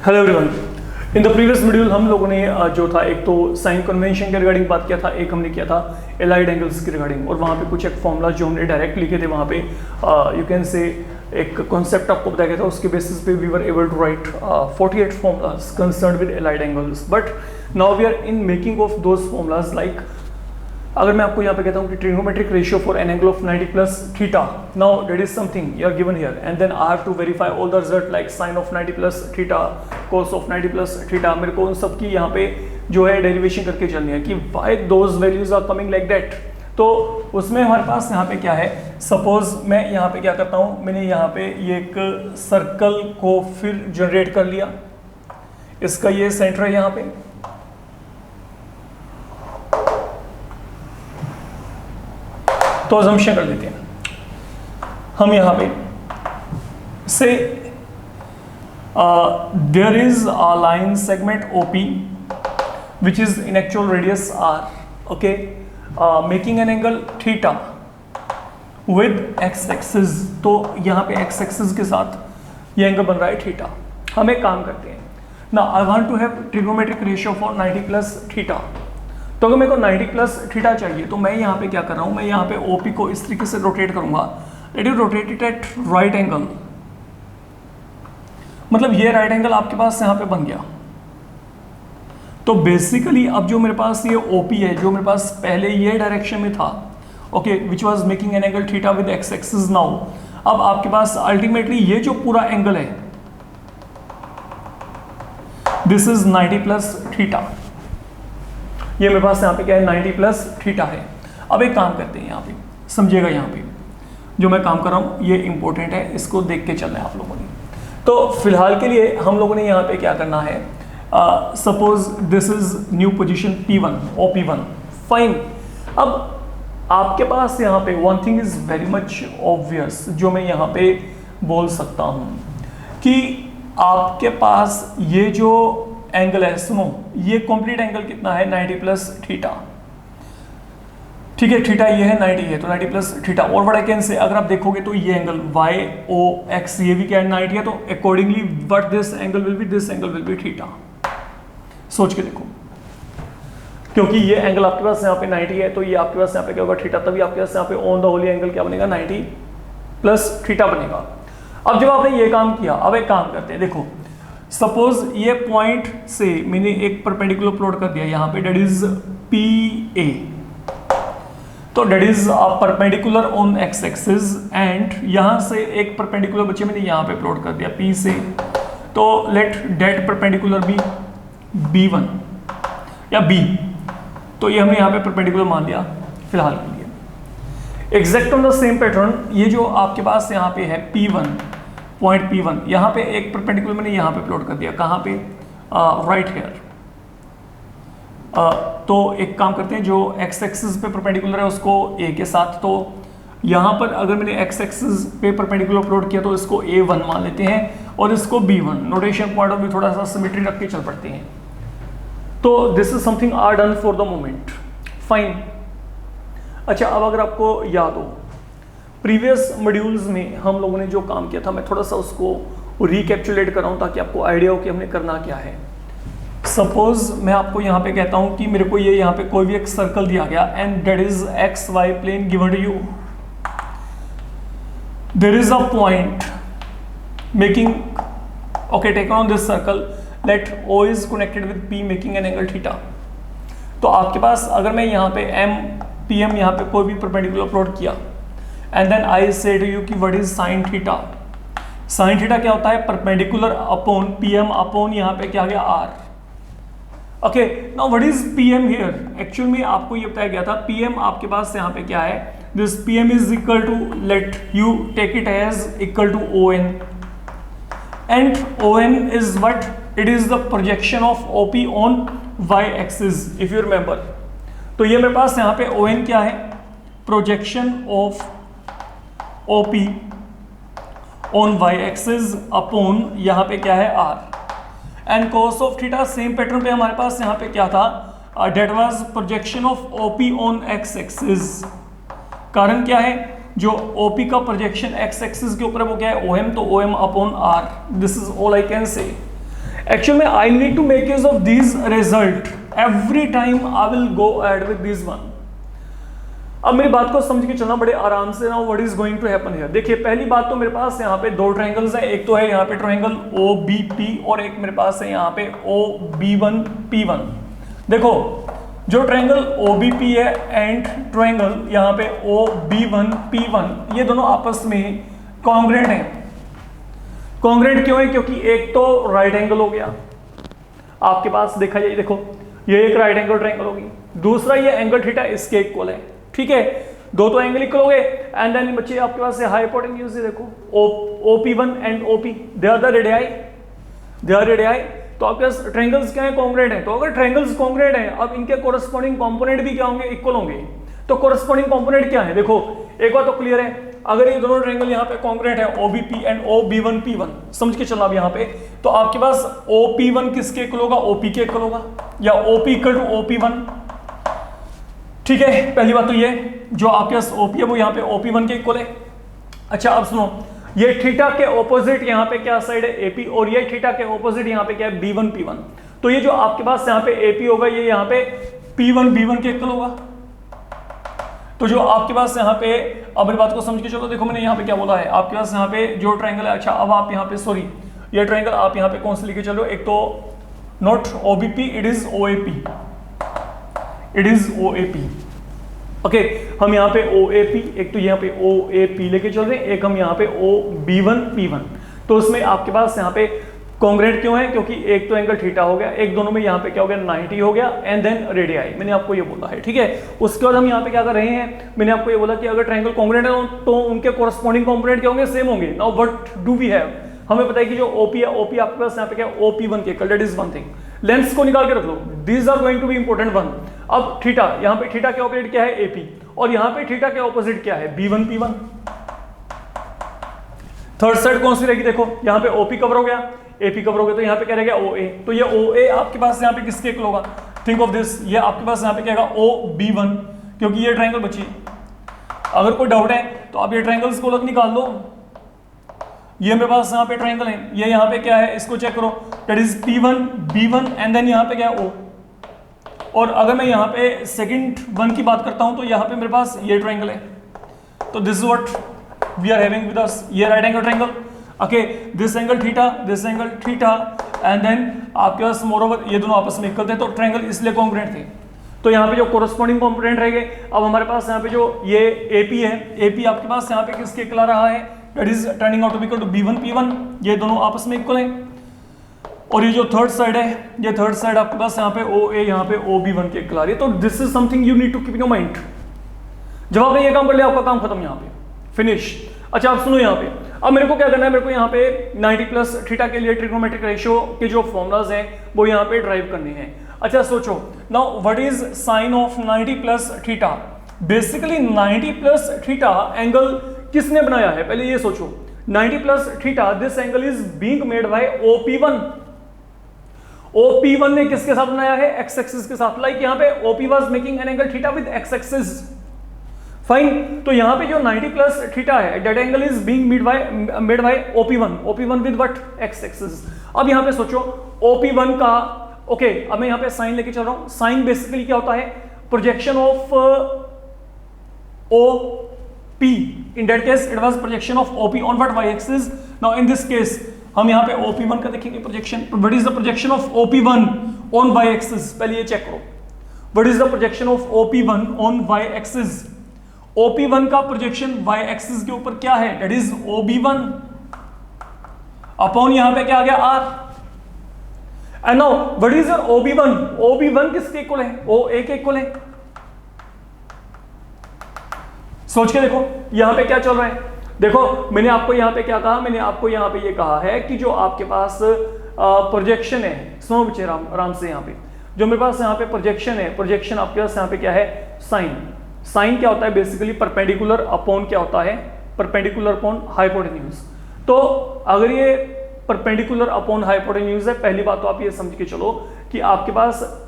Hello everyone. In the previous module हम लोगों ने जो था एक तो साइन कन्वेंशन के रिगार्डिंग बात किया था, एक हमने किया था एलाइड एंगल्स के रिगार्डिंग, और वहाँ पे कुछ एक फॉर्मूला जो हमने डायरेक्ट लिखे थे वहाँ पे यू कैन से एक कॉन्सेप्ट आपको बताया गया था, उसके बेसिस पे we were able to write 48 formulas concerned with allied angles. But now we are in making of those formulas like, अगर मैं आपको यहाँ पे कहता हूँ कि trigonometric ratio for an angle of 90 plus theta, now that is something you are given here and then I have to verify all the result like sine of 90 plus theta, cos of 90 plus theta. मेरे को उन सब की यहाँ पे जो है derivation करके चलनी है कि why those values are coming like that. तो उसमें हमारे पास यहाँ पे क्या है, सपोज मैं यहाँ पे क्या करता हूँ, मैंने यहाँ पे ये एक सर्कल को फिर जनरेट कर लिया, इसका ये सेंटर है यहाँ पे, तो अजम्पशन कर लेते हैं हम यहाँ पे से there is a line segment OP which is in actual radius R, okay, making an angle theta with x axis. तो यहाँ पे x एक्सिस के साथ ये एंगल बन रहा है थीटा। हम एक काम करते हैं ना, I want to have trigonometric ratio for 90 plus theta. तो अगर मेरे को 90 प्लस थीटा चाहिए तो मैं यहाँ पे क्या कर रहा हूँ, मैं यहाँ पे OP को इस तरीके से रोटेट करूंगा, let you rotate it at right angle, मतलब ये राइट एंगल आपके पास यहाँ पे बन गया। तो बेसिकली अब जो मेरे पास ये OP है, जो मेरे पास पहले ये डायरेक्शन में था, okay, which was making an angle theta with x axis. Now अब आपके पास अल्टीमेटली ये जो पूरा एंगल है दिस इज 90 प्लस थीटा, ये मेरे पास यहाँ पे क्या है 90 प्लस थीटा है। अब एक काम करते हैं, यहाँ पे समझिएगा, यहाँ पे जो मैं काम कर रहा हूँ ये इंपॉर्टेंट है, इसको देख के चलना है आप लोगों ने। तो फिलहाल के लिए हम लोगों ने यहाँ पे क्या करना है, suppose this is new position P1 OP1, fine. अब आपके पास यहाँ पे one thing is very much obvious जो मैं यहाँ पे बोल सकता हूँ कि आपके पास ये जो एंगल है, सुनो, ये कंप्लीट एंगल कितना है 90 प्लस थीटा, ठीक है, थीटा ये है 90 है तो 90 प्लस थीटा। और व्हाट आई कैन से, अगर आप देखोगे तो ये एंगल YOX ये भी क्या है 90 है, तो accordingly what this angle will be, this angle will be theta. सोच के देखो, क्योंकि ये एंगल आपके पास यहाँ पे 90 है तो ये आपके पास यहाँ पे क्या होगा थीटा, तभी आपके पास यहाँ पे ऑन द होली एंगल क्या बनेगा 90 प्लस थीटा बनेगा। अब जब आपने ये काम किया, अब एक काम करते हैं, देखो सपोज ये पॉइंट से मैंने एक परपेंडिकुलर प्लॉट कर दिया यहाँ पे, डेट इज PA, तो that is perpendicular on x axis, and यहाँ से एक परपेंडिकुलर बच्चे मैंने यहाँ पे प्लॉट कर दिया P से, तो late date perpendicular B B1 या B, तो ये हमने यहाँ पे परपेंडिकुलर मान लिया फिलहाल के लिए। Exact on the same pattern ये जो आपके पास यहाँ पे है P1, पॉइंट P1, यहाँ पे एक परपेंडिकुलर मैंने यहाँ पे प्लॉट कर दिया, कहाँ पे, राइट हेयर। तो एक काम करते हैं, जो x एक्सिस पे परपेंडिकुलर है उसको A के साथ, तो यहाँ पर अगर मैंने x एक्सिस पे परपेंडिकुलर प्लॉट किया तो इसको A1 मान लेते हैं और इसको B1। Notation point of view थोड़ा सा सिमेट्री रख के चल पड़ते हैं। तो this is something are done for the moment, fine. अच्छा, अब अगर आपको याद हो प्रीवियस मॉड्यूल्स में हम लोगों ने जो काम किया था, मैं थोड़ा सा उसको रिकैप्चुलेट कर रहा हूँ ताकि आपको आइडिया हो कि हमने करना क्या है। सपोज मैं आपको यहाँ पे कहता हूँ कि मेरे को ये यहाँ पे कोई भी एक सर्कल दिया गया and that is XY plane given to you, there is a point making, okay, taken on this circle, let O is connected with P making an angle theta. तो आपके पास अगर मैं यहाँ पे PM यहाँ पे कोई भी परपेंडिकुलर प्लॉट किया एंड देन आई से टू यू कि what is sine theta. Sine theta क्या होता है, परपेंडिकुलर अपॉन PM अपॉन यहाँ पे क्या आ गया R, okay. Now what is PM here, actual में आपको ये बताया गया था PM आपके पास यहाँ पे क्या है, this PM is equal to, let you take it as equal to ON, and ON is what, it is the projection of OP on Y axis, if you remember. तो ये मेरे पास यहाँ पे ON क्या है, projection of OP on Y axis upon यहाँ पे क्या है R, and cos of theta same pattern पे हमारे पास यहाँ पे क्या था, that was projection of OP on X axis. कारण क्या है, जो OP का प्रोजेक्शन x एक्सिस के ऊपर है वो क्या है OM, तो OM upon R, this is all I can say. Actual में I need to make use of this result every time I will go ahead with this one. अब मेरी बात को समझ के चलना बड़े आराम से ना, what is going to happen here. देखिए पहली बात तो मेरे पास यहाँ पे दो ट्रायंगल्स हैं, एक तो है यहाँ पे ट्रायंगल OBP और एक मेरे पास है यहाँ पे OB1P1। देखो जो ट्रायंगल OBP है एंड ट्रायंगल यहाँ पे OB1P1 ये दोनों आपस में कॉन्ग्रुएंट हैं। कॉन्ग्रुएंट क्यों है? क्योंकि एक तो राइट एंगल हो गया आपके पास, देखा जाए देखो ये एक राइट एंगल ट्रायंगल होगी, दूसरा ये एंगल थीटा इसके इक्वल है, ठीक है, दो तो एंगल इक्वल हो गए। एंड देन बच्चे आपके पास है हाइपोटेन्यूज, देखो OP1 and OP they are the radii, they are radii. तो आपके पास ट्रायंगल्स क्या है? कॉन्ग्रुएंट है। तो अगर ट्रायंगल्स कॉन्ग्रुएंट है, अब इनके कोरस्पॉन्डिंग कंपोनेंट भी क्या होंगे? इक्वल होंगे। तो कोरस्पॉन्डिंग कंपोनेंट क्या है? देखो एक बात तो क्लियर है, अगर ये दोनों ट्रायंगल यहाँ पे कॉन्ग्रुएंट है OBP एंड OB1P1, समझ के चलना अब यहाँ पे, तो आपके पास OP1 किसके इक्वल होगा? OP के इक्वल होगा, या OP इक्वल टू OP1, ठीक है। पहली बात तो ये जो आपके पास OP है वो यहाँ पे OP1 के इक्वल है। अच्छा अब सुनो, ये थीटा के ऑपोजिट यहाँ पे क्या साइड है? AP, और ये थीटा के ऑपोजिट यहाँ पे क्या है? B1P1। तो ये जो आपके पास यहाँ पे AP होगा ये यहाँ पे P1 B1 के इक्वल होगा। तो जो आपके पास यहाँ पे, अब मेरी बात को समझ के चलो, देखो मैंने यहाँ पे क्या बोला है, आपके पास यहाँ पे जो ट्रायंगल है, अच्छा अब आप यहाँ पे सॉरी ये ट्रायंगल आप यहाँ पे कौन से लेके चलो, एक तो not OBP, it is OAP, it is OAP, okay. हम यहाँ पे OAP, एक तो यहाँ पे OAP लेके चल रहे हैं, एक हम यहाँ पे OB1P1। तो उसमें आपके पास यहाँ पे कॉन्ग्रुएंट क्यों है? क्योंकि एक तो एंगल थीटा हो गया, एक दोनों में यहाँ पे क्या हो गया? 90 हो गया, एंड देन रेडियाई, मैंने आपको ये बोला है, ठीक है। उसके बाद हम यहाँ पे क्या कर रहे हैं, मैंने आपको ये बोला कि अगर ट्रायंगल कॉन्ग्रुएंट है तो उनके कोरस्पॉन्डिंग कंपोनेंट क्या होंगे? सेम होंगे। Now what do we have, हमें पता है कि जो OP है, OP आपके पास यहाँ पे क्या है? OP1 के equal, that is one thing. Lens को निकाल के रख लो, these are going to be important one. अब थीटा, यहाँ पे थीटा के ऑपोजिट क्या है? AP, और यहाँ पे थीटा के ऑपोजिट क्या है? B1P1। थर्ड साइड कौन सी रहेगी? देखो यहाँ पे OP कवर हो गया, AP कवर हो गया, तो यहाँ पे क्या रहेगा? OA। तो ये OA आपके पास यहाँ पे किसके इक्वल होगा? थिंक ऑफ दिस, ये आपके पास यहाँ पे क्या होगा? OB1, क्योंकि ये ट्रायंगल बची। अगर कोई डाउट है तो आप ये ट्रायंगल्स को अलग निकाल लो, ये मेरे पास यहाँ पे ट्रायंगल है, ये यहाँ पे क्या है? इसको चेक करो, that is P1 B1 and then यहाँ पे क्या है? O। और अगर मैं यहाँ पे सेकंड वन की बात करता हूँ तो यहाँ पे मेरे पास ये ट्रायंगल है, तो this is what we are having with us, ये right angle triangle, okay. This angle theta and then आपके पास मोरओवर ये दोनों आपस में इक्वल थे, तो ट्रायंगल इसलिए कॉन्ग्रुएंट थे। तो यहाँ पे जो कोरस्पॉन्डिंग कंपोनेंट रहेंगे, अब हमारे पास यहाँ पे जो ये AP है, AP आपके पास यहाँ पे किसके इक्वल आ रहा है? That is turning out to be equal to B1P1, ये दोनों आपस में इक्वल हैं। और ये जो थर्ड साइड है, ये थर्ड साइड आपके पास यहाँ पे OA, यहाँ पे OB1 के इक्वल आ रही है। तो this is something you need to keep in your mind. जब आपने ये काम कर लिया, आपका काम खत्म, यहाँ पे फिनिश। अच्छा आप सुनो यहाँ पे, अब मेरे को क्या करना है, मेरे को यहाँ पे 90 प्लस थीटा के लिए ट्रिग्नोमेट्रिक रेशियो के जो फॉर्मूलाज हैं वो यहाँ पे ड्राइव करने हैं। अच्छा सोचो now what is sign of 90 plus theta? Basically 90 plus theta angle किसने बनाया है? पहले ये सोचो, 90 plus theta, this angle is being made by OP1। OP1 ने किसके साथ बनाया है? एक्स एक्सिस के साथ। लाइक यहाँ पे OP was making an angle theta with x axis, fine. तो यहाँ पे जो 90 प्लस थीटा है, that angle is being made by OP1 with what? X axis. अब यहाँ पे सोचो OP1 का, ओके अब मैं यहाँ पे साइन लेके चल रहा हूँ। साइन बेसिकली क्या होता है? Projection of OP, in that case it was projection of OP on what? Y axis. Now in this case हम यहाँ पे OP1 का देखेंगे projection. What is the projection of OP1 on Y axis? पहले ये चेक करो, What is the projection of OP1 on Y axis? OP1 का projection Y axis के ऊपर क्या है? That is OB1 अपॉन यहाँ पे क्या आ गया? R। And now what is your OB1? OB1 किसके इक्वल है? OA के इक्वल है। सोच के देखो यहां पे क्या चल रहा है। देखो मैंने आपको यहां पे क्या कहा, मैंने आपको यहां पे ये कहा है कि जो आपके पास प्रोजेक्शन है, सुनो बच्चे आराम से, यहां पे जो मेरे पास यहां पे प्रोजेक्शन है, प्रोजेक्शन आपके पास यहां पे क्या है? साइन। साइन क्या होता है? बेसिकली परपेंडिकुलर अपॉन क्या होता है? Perpendicular upon hypotenuse. तो अगर ये परपेंडिकुलर अपॉन हाइपोटेन्यूज है, पहली बात तो आप ये समझ के चलो कि आपके पास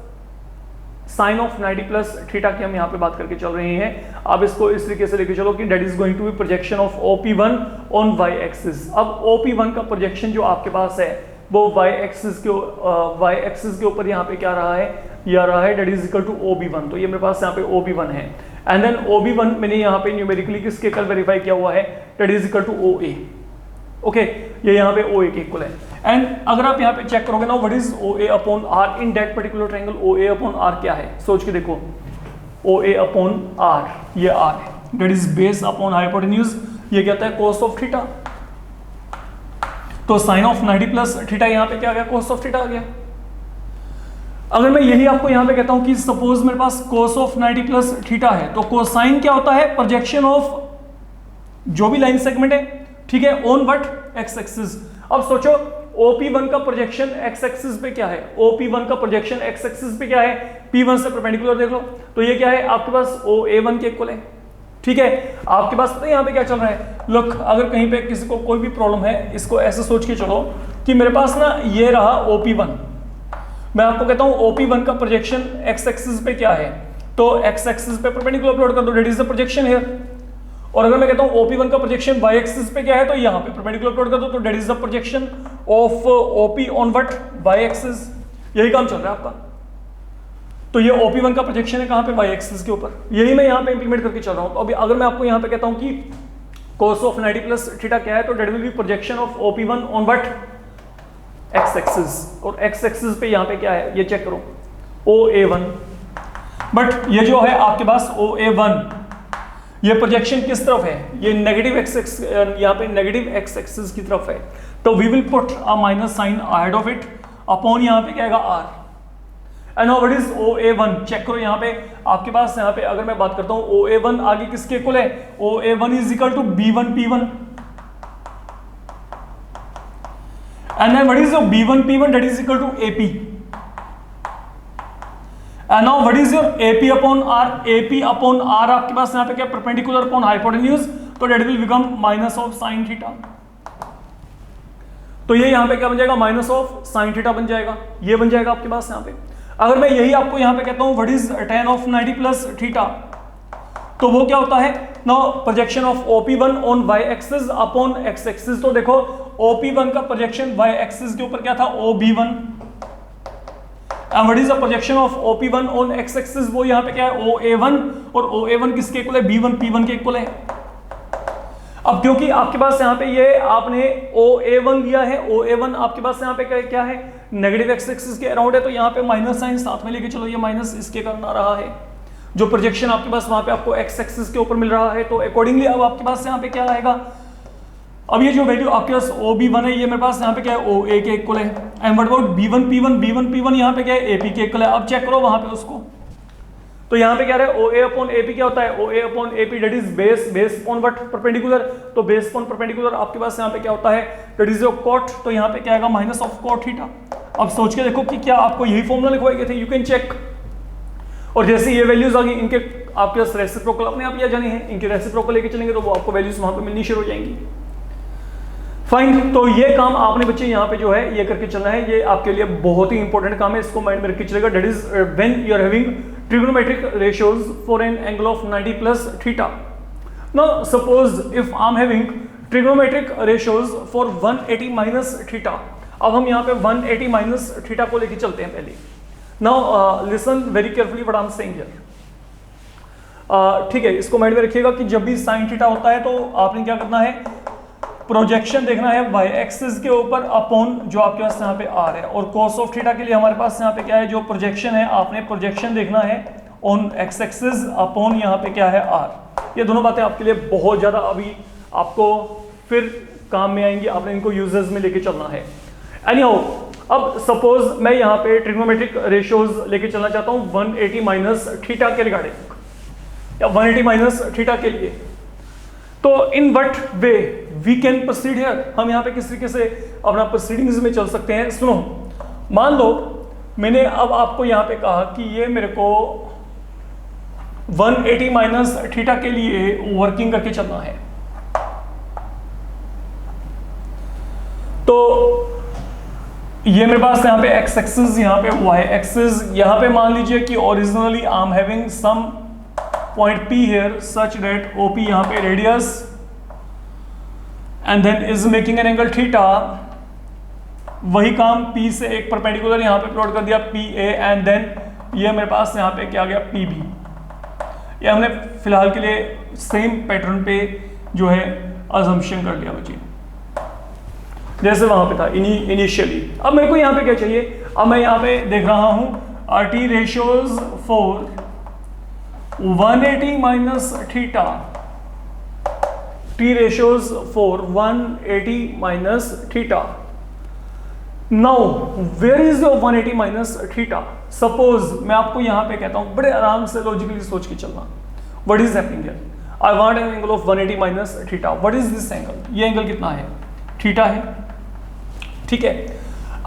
साइन ऑफ 90 प्लस थीटा की हम यहाँ पे बात करके चल रहे हैं। आप इसको इस तरीके से लेके चलो कि that is going to be projection of OP1 on Y axis. अब OP1 का प्रोजेक्शन जो आपके पास है वो वाई एक्सिस के ऊपर यहाँ पे क्या रहा है, ये आ रहा है that is equal to OB1। तो ये मेरे पास यहाँ पे OB1 है एंड देन OB1 मैंने यहाँ पे न्यूमेरिकली किसके कल वेरीफाई किया हुआ है, that is equal to OA। Okay, ये यहाँ पे OA के इक्वल है। एंड अगर आप यहाँ पे चेक करोगे ना, what is OA upon R in that particular triangle, OA upon R क्या है, सोच के देखो। OA अपॉन R, ये R है, that is base upon hypotenuse, ये कहता है cos ऑफ थीटा। तो sin ऑफ 90 प्लस थीटा यहाँ पे क्या आ गया, cos ऑफ थीटा आ गया। अगर मैं यही आपको यहाँ पे कहता हूँ कि सपोज मेरे पास cos ऑफ 90 प्लस थीटा है, तो कोसाइन क्या होता है, प्रोजेक्शन ऑफ जो भी लाइन सेगमेंट है, ठीक है, ऑन व्हाट, एक्स एक्सिस। अब सोचो OP1 का प्रोजेक्शन एक्स एक्सिस पे क्या है, OP1 का प्रोजेक्शन एक्स एक्सिस पे क्या है, P1 से परपेंडिकुलर देख लो, तो ये क्या है आपके पास OA1 के इक्वल है। ठीक है, आपके पास पता है यहाँ पे क्या चल रहा है, लुक, अगर कहीं पे किसी को कोई भी प्रॉब्लम है, इसको ऐसे सोच के चलो कि मेरे पास ना ये रहा OP1, मैं आपको कहता हूँ OP1 का प्रोजेक्शन एक्स एक्सिस पे क्या है, तो एक्स एक्सिस पे परपेंडिकुलर प्लॉट कर दो, that is the projection here. और अगर मैं कहता हूं OP1 का प्रोजेक्शन y एक्सिस पे क्या है, तो यहां पे परपेंडिकुलर प्लॉट कर दो, तो that is the projection of OP on what, y axis. यही काम चल रहा है आपका। तो ये OP1 का प्रोजेक्शन है कहां पे, y एक्सिस के ऊपर, यही मैं यहां पे इंप्लीमेंट करके चल रहा हूं। तो अभी अगर मैं आपको यहां पे कहता हूं कि cos ऑफ 90 प्लस थीटा क्या है, तो that will B projection of OP1 on what, x axis. और x एक्सिस पे यहां पे क्या है, ये चेक करो, OA1। बट ये जो है आपके पास OA1, ये प्रोजेक्शन किस तरफ है, ये नेगेटिव एक्स यहाँ पे नेगेटिव एक्स एक्सिस की तरफ है, तो we will put a minus sign ahead of it upon यहाँ पे क्या आएगा R। And now what is OA1, check करो यहाँ पे आपके पास, यहाँ पे अगर मैं बात करता हूँ OA1 आगे किसके इक्वल है, OA1 is equal to B1 P1 and then what is B1 P1, that is equal to AP। And now what is your AP upon R? AP upon R आपके पास यहाँ पे क्या, परपेंडिकुलर अपॉन हाइपोटेन्यूज, तो that will become minus of sine theta. तो ये यहाँ पे क्या बन जाएगा, माइनस ऑफ साइन थीटा बन जाएगा, ये बन जाएगा आपके पास यहाँ पे। अगर मैं यही आपको यहाँ पे कहता हूँ what is tan of 90 plus theta, तो वो क्या होता है, now projection of OP1 on y axis upon x axis. तो देखो OP1 का प्रोजेक्शन y एक्सिस के ऊपर क्या था, OB1, and what is the projection of OP1 on x axis, वो यहाँ पे क्या है, OA1, और OA1 किसके इक्वल है, B1 P1 के इक्वल है। अब क्योंकि आपके पास यहाँ पे ये आपने OA1 लिया है, OA1 आपके पास यहाँ पे क्या है, नेगेटिव एक्स एक्सिस के अराउंड है, तो यहाँ पे माइनस साइन साथ में लेके चलो, ये माइनस इसके कारण आ रहा है। जो प्रोजेक्शन आपके पास वहां पे आपको एक्स एक्सिस के ऊपर मिल रहा है, तो अकॉर्डिंगली अब आपके पास यहाँ पे क्या आएगा, अब ये जो वैल्यू आपके पास OB1 है, ये मेरे पास यहाँ पे क्या है, OA के इक्वल है। And what about B1 P1, B1 P1 यहाँ पे क्या है, AP के इक्वल है। अब चेक करो वहां पे उसको, तो यहाँ पे क्या रहा है, OA अपॉन AP क्या होता है, OA upon AP that is base upon what, perpendicular. तो बेस अपॉन परपेंडिकुलर आपके पास यहाँ पे क्या होता है, दैट इज योर कॉट, तो यहाँ पे क्या आएगा, माइनस ऑफ कॉट थीटा। अब सोच के देखो कि क्या आपको यही फॉर्मूला लिखवाए गए थे, यू कैन चेक। और जैसे ये वैल्यूज आ गई, इनके आपके पास रेसिप्रोकल अपने आप ही आ जाने हैं, इनके रेसिप्रोकल लेके चलेंगे तो वो आपको वैल्यूज वहां पे मिलनी शुरू हो जाएंगी। फाइन, तो ये काम आपने बच्चे यहाँ पे जो है ये करके चलना है, ये आपके लिए बहुत ही इंपॉर्टेंट काम है, इसको माइंड में रख के चलेगा। That is when you are having trigonometric ratios for an angle of 90 plus theta. Now suppose if I am having trigonometric ratios for 180 minus theta. अब हम यहाँ पे 180 माइनस थीटा को लेके चलते हैं पहले। Now listen very carefully what I am saying here. ठीक है, इसको माइंड में रखिएगा कि जब भी साइन थीटा होता है तो आपने क्या करना है, प्रोजेक्शन देखना है y एक्सिस के ऊपर अपॉन जो आपके पास यहाँ पे r है, और cos ऑफ थीटा के लिए हमारे पास यहाँ पे क्या है, जो प्रोजेक्शन है आपने प्रोजेक्शन देखना है ऑन x एक्सिस अपॉन यहाँ पे क्या है r। ये दोनों बातें आपके लिए बहुत ज़्यादा अभी आपको फिर काम में आएंगी, आपने इनको यूजेस में लेके चलना है। एनीहाउ, अब सपोज मैं यहाँ पे ट्रिग्नोमेट्रिक रेशियोज लेके चलना चाहता हूँ 180 माइनस थीटा के रिगार्डिंग, या 180 माइनस थीटा के लिए, तो in what way we can proceed here, हम यहाँ पे किस तरीके से अपना प्रोसीडिंग्स में चल सकते हैं। सुनो, मान लो मैंने अब आपको यहाँ पे कहा कि ये मेरे को 180 माइनस थीटा के लिए वर्किंग करके चलना है, तो ये मेरे पास यहाँ पे x एक्सिस, यहाँ पे y एक्सिस, यहाँ पे मान लीजिए कि originally I am having some point P here such that OP यहाँ पे radius and then is making an angle theta, वही काम P से एक परपेंडिकुलर यहाँ पे प्लॉट कर दिया PA एंड देन ये मेरे पास यहाँ पे क्या आ गया PB। ये हमने फिलहाल के लिए सेम पैटर्न पे जो है अजम्पशन कर लिया बच्चे, जैसे वहां पे था इनिशियली। अब मेरे को यहाँ पे क्या चाहिए, अब मैं यहाँ पे देख रहा हूं T ratios for 180 minus theta, T ratios for 180 minus theta. Now where is your 180 minus theta? Suppose मैं आपको यहां पे कहता हूं, बड़े आराम से लॉजिकली सोच के चलना, what is happening here? I want an angle of 180 minus theta. What is this angle? ये एंगल कितना है? थीटा है, ठीक है।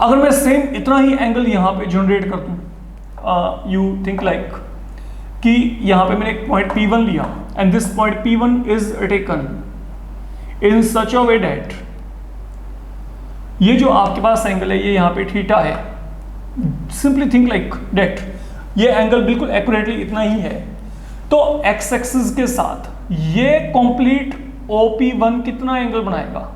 अगर मैं सेम इतना ही एंगल यहां पे जनरेट कर दूं, यू थिंक लाइक कि यहां पे मैंने एक पॉइंट P1 लिया and this point P1 is taken in such a way that ये जो आपके पास एंगल है ये यहाँ पे थीटा है, सिंपली थिंक लाइक दैट ये एंगल बिल्कुल एक्यूरेटली इतना ही है, तो एक्स एक्सिस के साथ ये कंप्लीट OP1 कितना एंगल बनाएगा?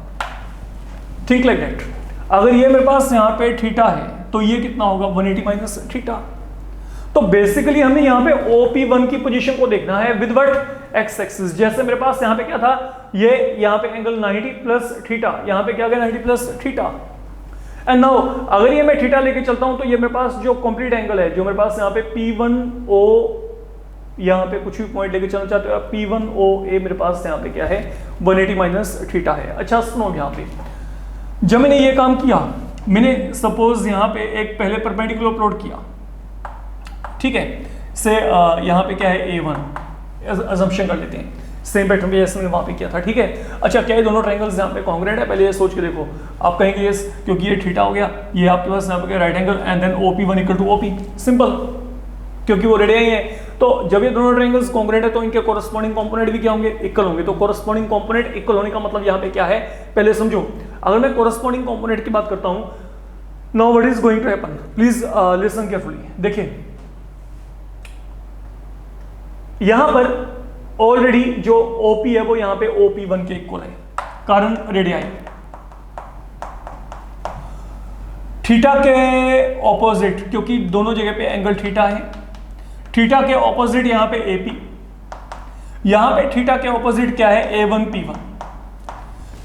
Think like that. अगर ये मेरे पास यहाँ पे थीटा है तो ये कितना होगा? 180 माइनस थीटा। तो बेसिकली हमें यहाँ पे OP1 की पोजीशन को देखना है विद व्हाट? X axis. जैसे मेरे पास यहाँ पे क्या था, ये यहाँ पे एंगल 90 प्लस थीटा, यहाँ पे क्या गया 90 प्लस थीटा। एंड नाउ अगर ये मैं थीटा लेके चलता हूं तो ये मेरे पास जो कंप्लीट एंगल है, जो मेरे पास यहाँ पे P1O, यहाँ पे कुछ भी पॉइंट लेके चलना चाहते हो P1OA, मेरे पास यहाँ पे क्या है 180 माइनस थीटा है। अच्छा सुनो, यहाँ पे जब मैंने ये काम किया, मैंने सपोज यहाँ पे एक पहले परपेंडिकुलर प्लॉट किया, ठीक है, से यहाँ पे क्या है A1 अजम्पशन कर लेते हैं, सेम पैटर्न पे जैसे मैंने वहां पे किया था, ठीक है। अच्छा क्या ये दोनों ट्रायंगल्स यहाँ पे कॉन्ग्रुएंट है? पहले ये सोच के देखो, आप कहेंगे यस, क्योंकि ये थीटा हो गया, ये आपके पास यहाँ पे right angle and then OP1 equal to OP, simple, क्योंकि वो रेडियाई है। तो जब ये दोनों ट्रायंगल्स कॉन्ग्रुएंट है तो इनके कोरस्पॉन्डिंग कंपोनेंट भी क्या होंगे? इक्वल होंगे। तो कोरस्पॉन्डिंग कंपोनेंट इक्वल होने का मतलब यहाँ पे क्या है, पहले समझो। अगर मैं कोरस्पॉन्डिंग कंपोनेंट की बात करता हूं, now what is going to happen, please listen carefully. देखिए यहां पर ऑलरेडी जो OP है वो यहां पे OP1 के इक्वल है, कारण रेडियाई। थीटा के ऑपोजिट, क्योंकि दोनों जगह पे एंगल थीटा है, थीटा के ऑपोजिट यहां पे AP, यहां पे थीटा के ऑपोजिट क्या है? A1P1।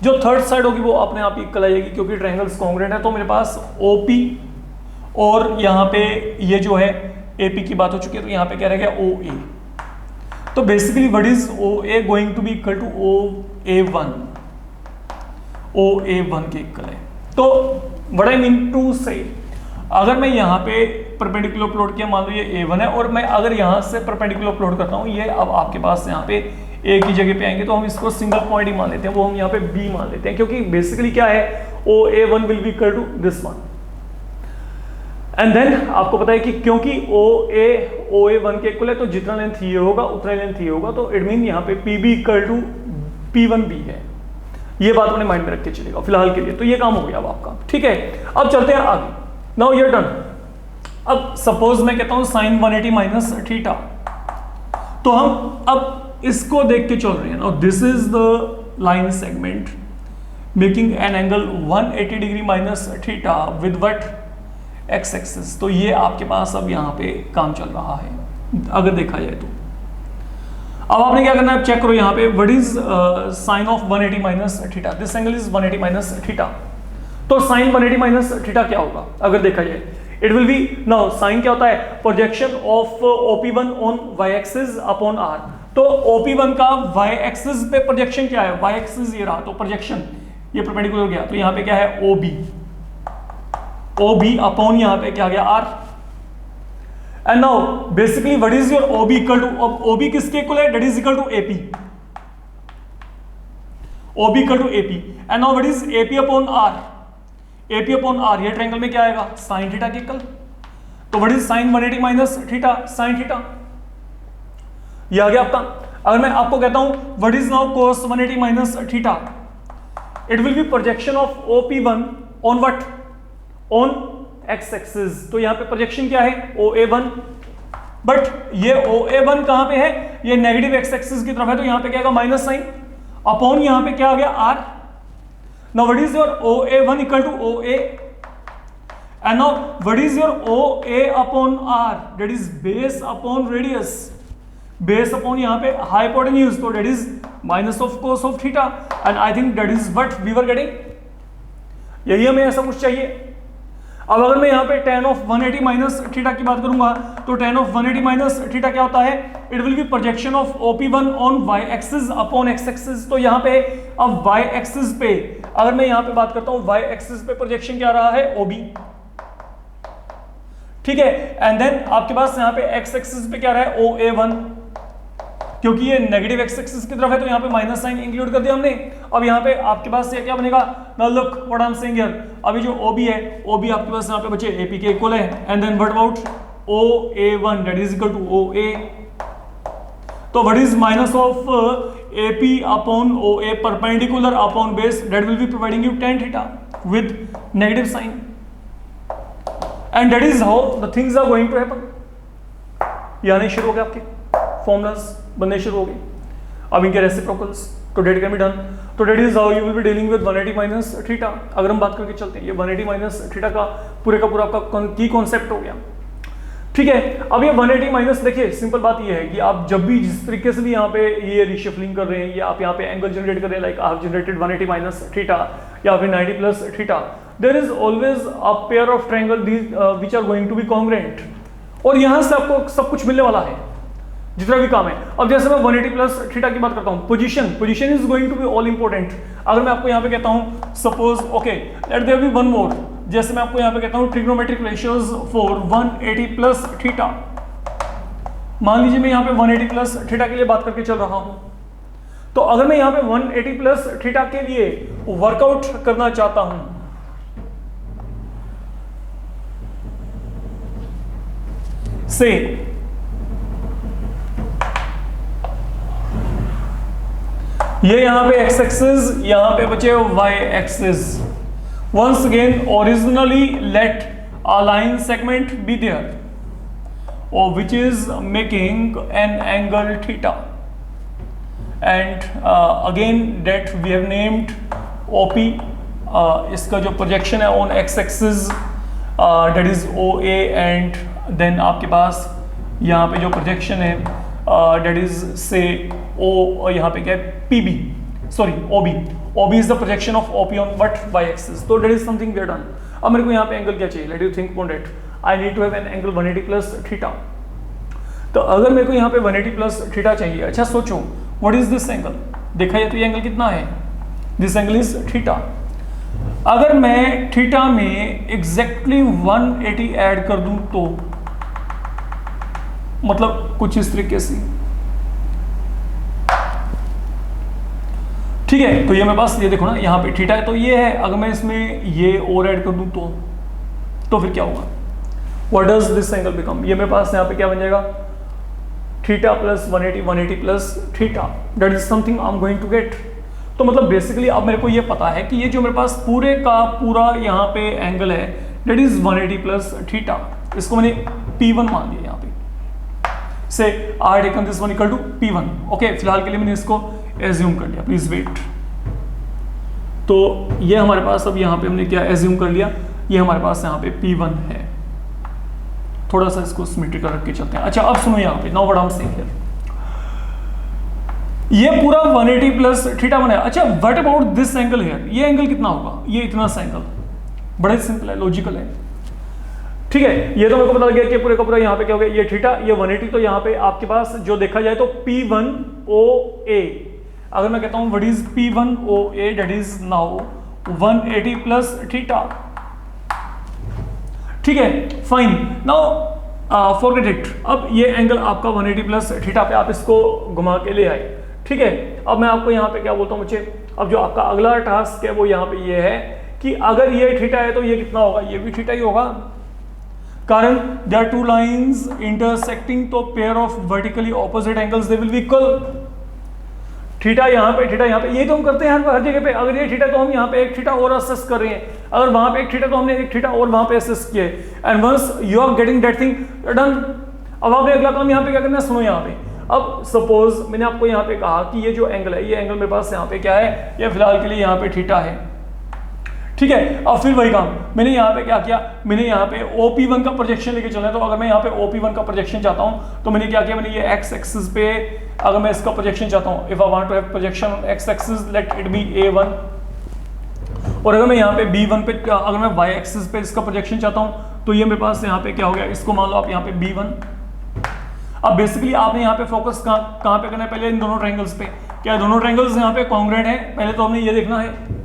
जो थर्ड साइड होगी वो अपने आप इक्वल आएगी, क्योंकि ट्रायंगल्स कॉन्ग्रुएंट है। तो मेरे पास OP और यहां पे ये जो है AP की बात हो चुकी है, तो यहां पे क्या रह गया? OA। तो basically what is OA going to be equal to OA1, OA1 के इक्वल है। तो व्हाट आई मीन टू से, अगर मैं यहाँ पे परपेंडिकुलर प्लॉट किया, मान लो ये A1 है, और मैं अगर यहाँ से परपेंडिकुलर प्लॉट करता हूँ, ये अब आपके पास यहाँ पे A की जगह पे आएंगे, तो हम इसको सिंगल पॉइंट ही मान लेते हैं, वो हम यहाँ पे B मान लेते हैं, क्योंकि बेसिकली क्या है, OA1 will be equal to this one. And then आपको पता है कि क्योंकि OA1 के इक्वल है, तो जितना लेंथ ये होगा उतना लेंथ ये होगा, तो इट मीन यहाँ पे PB इक्वल टू P1B है। ये बात अपने माइंड में रख के चलेगा फिलहाल के लिए। तो ये काम हो गया अब आपका, ठीक है। अब चलते हैं आगे। Now you're done. अब सपोज मैं कहता हूं sin 180 माइनस थीटा, तो हम अब इसको देख के चल रहे हैं। Now this is the line segment making an angle 180 degree minus theta with what? X axis. तो ये आपके पास अब यहाँ पे काम चल रहा है अगर देखा जाए तो। अब आपने क्या करना है, चेक करो यहाँ पे what is sign of 180 minus theta? This angle is 180 minus theta. तो साइन 180 माइनस थीटा क्या होगा अगर देखा जाए? It will be, now sine क्या होता है? Projection of OP1 on y axis upon r। तो OP1 का y एक्सिस पे प्रोजेक्शन क्या है? y एक्सिस ये रहा, तो प्रोजेक्शन ये परपेंडिकुलर गया, तो यहाँ पे क्या है? OB अपॉन यहाँ पे क्या गया? R। And now basically what is your OB equal to? OB किसके इक्वल है? That is equal to AP। OB equal to AP। And now what is AP upon R? AP upon R ये triangle में क्या आएगा? Sine theta के equal. तो what is sine 180 minus theta? Sine theta. ये आ गया आपका। अगर मैं आपको कहता हूं what is now cos 180 minus theta? It will be projection of OP1 on what? On X axis. तो यहां पे प्रोजेक्शन क्या है? OA1। बट ये OA1 कहां पे है? ये नेगेटिव एक्स एक्सिस की तरफ है, तो यहां पे क्या आएगा? माइनस साइन अपॉन यहां पे क्या आ गया? R। Now what is your OA1 equal to OA? And now what is your O A upon R, that is base upon radius, base upon यहाँ पे हाइपोटेन्यूज, तो that is minus of cos of theta, and I think that is what we were getting, यही हमें ऐसा कुछ चाहिए। अब अगर मैं यहाँ पे tan ऑफ 180 माइनस थीटा की बात करूंगा तो tan ऑफ 180 माइनस थीटा क्या होता है, it will be projection of OP1 on y axis upon x axis. तो यहाँ पे अब y एक्सिस पे अगर मैं यहाँ पे बात करता हूँ, y एक्सिस पे प्रोजेक्शन क्या रहा है, OB, ठीक है, एंड देन आपके पास यहाँ पे x एक्सिस पे क्या रहा है, OA1, क्योंकि ये नेगेटिव x एक्सिस की तरफ है तो यहाँ पे माइनस साइन इंक्लूड कर दिया हमने। अब यहाँ पे आपके पास ये क्या बनेगा, now look what I am saying here, अभी जो OB है, OB आपके पास यहाँ पे बचे AP के इक्वल है, and then what about OA1 that is equal to OA, तो what is minus of AP upon OA perpendicular upon base, that will be providing you tan theta with negative sign, and that is how the things are going to happen. यानी शुरू हो गए आपके formulas बनने शुरू हो गए, अब इनके रेसिप्रोकल्स, तो डेट कैन बी डन, तो that is how you will be dealing with 180 minus theta. अगर हम बात करके चलते हैं, ये 180 माइनस थीटा का पूरा आपका की कॉन्सेप्ट हो गया, ठीक है। अब ये 180 माइनस, देखिए सिंपल बात ये है कि आप जब भी जिस तरीके से भी यहाँ पे ये रिशफलिंग कर रहे हैं, या आप यहाँ पे एंगल जनरेट कर रहे हैं, like I have generated 180 minus theta या फिर 90 plus theta, there is always a pair of triangle which are going to be congruent, और यहाँ से आपको सब कुछ मिलने वाला है जितना भी काम है। अब जैसे मैं 180 प्लस थीटा की बात करता हूँ, position is going to be all important. अगर मैं आपको यहाँ पे कहता हूँ suppose, okay let there be one more, जैसे मैं आपको यहाँ पे कहता हूँ trigonometric ratios for 180 plus theta, मान लीजिए मैं यहाँ पे 180 प्लस थीटा के लिए बात करके चल रहा हूँ, तो अगर मैं यहाँ पे 180 प्लस थीटा के लिए वर्कआउट करना चाहता हूँ, से ये यहां पे x एक्सिस, यहां पे बचे y axis, once again originally let a line segment be there और which is making an angle theta, and again that we have named OP, इसका जो प्रोजेक्शन है on x axis that is OA, and then आपके पास यहाँ पे जो projection है दैट इज से O, यहाँ पे क्या है PB, sorry OB is the projection of OP on what y axis, तो that is something we have done. अब मेरे को यहाँ पे एंगल क्या चाहिए, let you think about it, I need to have an angle 180 plus theta. तो अगर मेरे को यहाँ पे 180 प्लस थीटा चाहिए, अच्छा सोचो व्हाट इज दिस एंगल, देखा जाए तो ये एंगल कितना है, दिस एंगल इज थीटा। अगर मैं थीटा में एग्जैक्टली 180 ऐड कर दूं तो मतलब कुछ इस तरीके से, ठीक है। तो ये मेरे पास, ये देखो ना यहाँ पे थीटा है तो ये है, अगर मैं इसमें ये और ऐड कर दूं तो फिर क्या होगा, what does this angle become, ये मेरे पास यहाँ पे क्या बन जाएगा, theta plus 180 plus theta, that is something I am going to get. तो मतलब बेसिकली अब मेरे को ये पता है कि ये जो मेरे पास पूरे का पूरा यहाँ पे एंगल है दैट इज 180 प्लस थीटा, इसको मैंने P1 मान लिया यहाँ पे, से I taken this one equal to P1, okay. फिलहाल के लिए मैंने इसको एज्यूम कर लिया, प्लीज वेट। तो ये हमारे पास अब यहाँ पे हमने क्या एज्यूम कर लिया, ये हमारे पास यहाँ पे P1 है। थोड़ा सा इसको सिमेट्रिकल रख के चलते हैं। अच्छा अब सुनो यहाँ पे, now what I am saying here, ये पूरा 180 प्लस थीटा बनाया। अच्छा what about this angle here, ये एंगल कितना होगा, ये इतना सा एंगल, बड़ा सिंपल है, लॉजिकल है, ठीक है। ये तो मेरे को पता लग गया कि पूरे का पूरा यहाँ पे क्या हो गया, ये थीटा, ये 180, तो यहाँ पे आपके पास जो देखा जाए तो P1OA, अगर मैं कहता हूँ what is P1OA, that is now 180 plus theta, ठीक है, फाइन। नाउ फॉरगेट इट, अब ये एंगल आपका 180 प्लस थीटा पे आप इसको घुमा के ले आए, ठीक है। अब मैं आपको यहाँ पे क्या बोलता हूँ, मुझे अब जो आपका अगला टास्क है वो यहाँ पे ये है कि अगर ये थीटा है तो ये कितना होगा, ये भी थीटा ही होगा, कारण there are two lines intersecting, तो pair of vertically opposite angles they will be equal। Theta यहाँ पे, थीटा यहाँ पे, ये तो हम करते हैं हर जगह पे। अगर ये थीटा तो हम यहाँ पे एक थीटा और असेस कर रहे हैं, अगर वहां पे एक थीटा तो हमने एक थीटा और वहां पे असेस किया, and once you are getting that thing done. अब आपने अगला काम यहाँ पे क्या करना है, सुनो यहाँ पे। अब सपोज मैंने आपको यहाँ पे कहा कि ये जो एंगल है, ये एंगल मेरे पास यहाँ पे क्या है, ये फिलहाल के लिए यहाँ पे थीटा है, ठीक है। अब फिर वही काम मैंने यहाँ पे क्या किया, मैंने यहाँ पे OP1 का प्रोजेक्शन लेके चलना है। तो अगर मैं यहाँ पे OP1 का प्रोजेक्शन चाहता हूँ तो मैंने क्या किया, मैंने ये एक्स एक्सिस पे अगर मैं इसका प्रोजेक्शन चाहता हूँ, if I want to have projection on X axis let it be A1, और अगर मैं यहाँ पे B1 पे अगर मैं वाई एक्सिस पे इसका प्रोजेक्शन चाहता हूँ तो ये मेरे पास यहाँ पे क्या हो गया, इसको मान लो आप यहाँ पे B1। अब बेसिकली आपने यहाँ पे फोकस कहाँ पे करना है, पहले इन दोनों ट्रायंगल्स पे। क्या दोनों ट्रायंगल्स यहाँ पे कॉन्ग्रुएंट है, पहले तो हमने ये देखना है।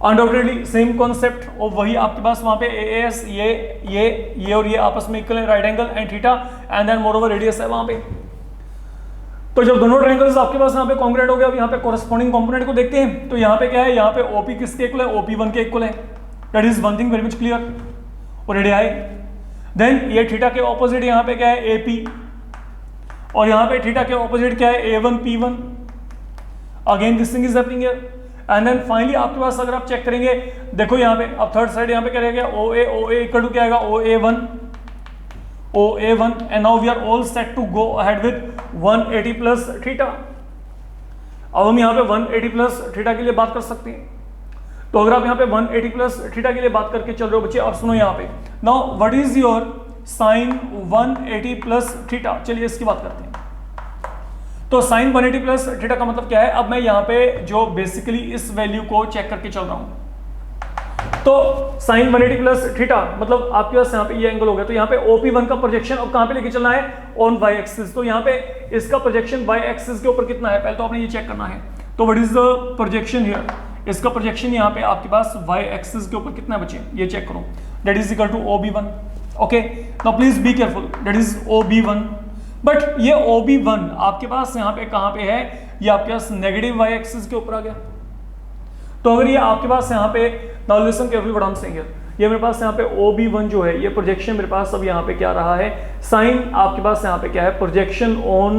अनडाउटेडली सेम कॉन्सेप्ट और वही आपके पास वहाँ पे AAS ये और ये आपस में इक्वल है, right angle and theta and then moreover radius है वहाँ पे। तो जब दोनों ट्रायंगल्स आपके पास यहाँ पे कॉन्ग्रुएंट हो गया, अब यहाँ पे कोरस्पॉन्डिंग कंपोनेंट को देखते हैं। तो यहाँ पे क्या है, यहाँ पे OP किसके इक्वल है, OP1 के इक्वल है। That is one thing very much clear. और रेडियाई देन ये थीटा के ऑपोजिट यहाँ पे क्या है AP, और यहाँ पे थीटा के ऑपोजिट क्या है A1 P1। Again this thing is happening here and then finally आपके पास अगर आप चेक करेंगे, देखो यहाँ पे अब थर्ड साइड यहाँ पे क्या रहेगा, OA इक्वल टू क्या आएगा, OA1 and now we are all set to go ahead with 180 plus theta. अब हम यहाँ पे 180 प्लस थीटा के लिए बात कर सकते हैं। तो अगर आप यहाँ पे 180 प्लस थीटा के लिए बात करके चल रहे हो बच्चे, अब सुनो यहाँ पे now what is your sine 180 plus theta. चलिए इसकी बात करते हैं। तो साइन 180 प्लस थीटा का मतलब क्या है, अब मैं यहाँ पे जो बेसिकली इस वैल्यू को चेक करके चल रहा हूँ। तो साइन 180 प्लस थीटा मतलब आपके पास यहाँ पे ये एंगल हो गया। तो यहाँ पे OP1 का प्रोजेक्शन अब कहाँ पे लेके चलना है, ऑन वाई एक्सिस। तो यहाँ पे इसका प्रोजेक्शन वाई एक्सिस के ऊपर कितना है, पहले तो आपने ये चेक करना है। तो what is the projection here, इसका प्रोजेक्शन यहाँ पे आपके पास वाई एक्सिस के ऊपर कितना बचे, ये चेक करो। That is equal to OB1। Okay now please be careful, that is OB1। But ये OB1 आपके पास यहाँ पे कहाँ पे है, ये आपके पास नेगेटिव वाई एक्सिस के ऊपर आ गया। तो अगर ये आपके पास यहाँ पे now listen carefully what I am saying here, ये मेरे पास यहाँ पे OB1 जो है ये प्रोजेक्शन मेरे पास अब यहाँ पे क्या रहा है, साइन आपके पास यहाँ पे क्या है, projection on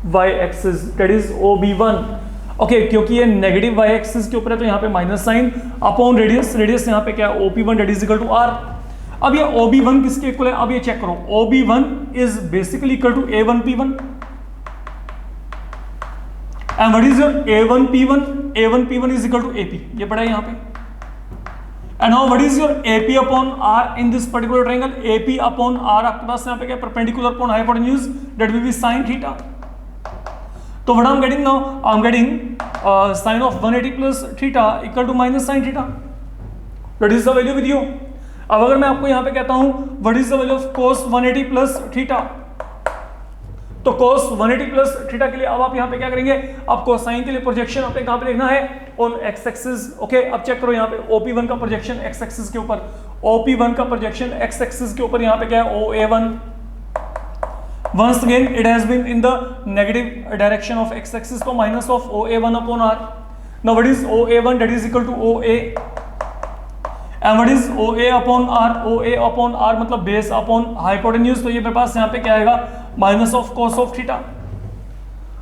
Y axis that is OB1। Okay क्योंकि ये नेगेटिव वाई एक्सिस के ऊपर है तो यहाँ पे minus sine upon radius, radius यहाँ पे क्या है OP1 that is equal to R। अब ये OB1 किसके इक्वल है, अब ये चेक करो, OB1 is basically equal to A1 P1 and what is your A1 P1, A1 P1 is equal to AP, ये पढ़ा है यहाँ पे। And now what is your AP upon R in this particular triangle, AP upon R आपके पास यहाँ पे क्या, perpendicular upon hypotenuse that will be sin theta. तो what I am getting now, I am getting sin of 180 plus theta equal to minus sin theta. That is the value with you. अब अगर मैं आपको यहाँ पे कहता हूं what is the value of cos 180 plus theta, तो cos 180 plus theta के लिए अब आप यहाँ पे क्या करेंगे, अब कोसाइन के लिए प्रोजेक्शन आपने कहाँ पे देखना है, ऑन एक्स एक्सिस। ओके अब चेक करो यहाँ पे OP1 का प्रोजेक्शन एक्स एक्सिस के ऊपर, OP1 का प्रोजेक्शन एक्स एक्सिस के ऊपर यहाँ पे क्या है, OA1। Once again it has been in the negative direction of x axis, तो minus of OA1 upon R। Now what is OA1, that is equal to OA and what is OA upon R, OA upon R मतलब base upon hypotenuse. तो ये मेरे पास यहाँ पे क्या आएगा, minus of cos of theta,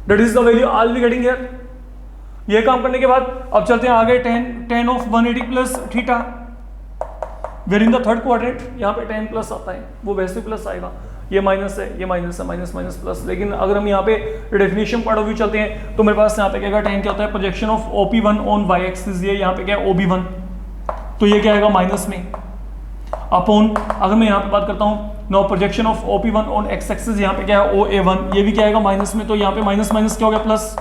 that is the value I'll be getting here। ये काम करने के बाद अब चलते हैं आगे, tan of 180 plus theta where in the third quadrant, यहाँ पे tan प्लस आता है, वो वैसे प्लस आएगा, ये माइनस है, ये माइनस है, माइनस माइनस प्लस। लेकिन अगर हम यहाँ पे डेफिनेशन पॉइंट ऑफ व्यू चलते हैं तो मेरे पास यहाँ पे क्या tan क्या होता है, projection of OP1 on Y axis, ये यहाँ पे क्या है OB1, तो ये क्या आएगा माइनस में अपॉन, अगर मैं यहाँ पे बात करता हूँ now projection of OP1 on X axis, यहाँ पे क्या है OA1, ये भी क्या आएगा माइनस में, तो यहाँ पे माइनस माइनस क्या हो गया प्लस,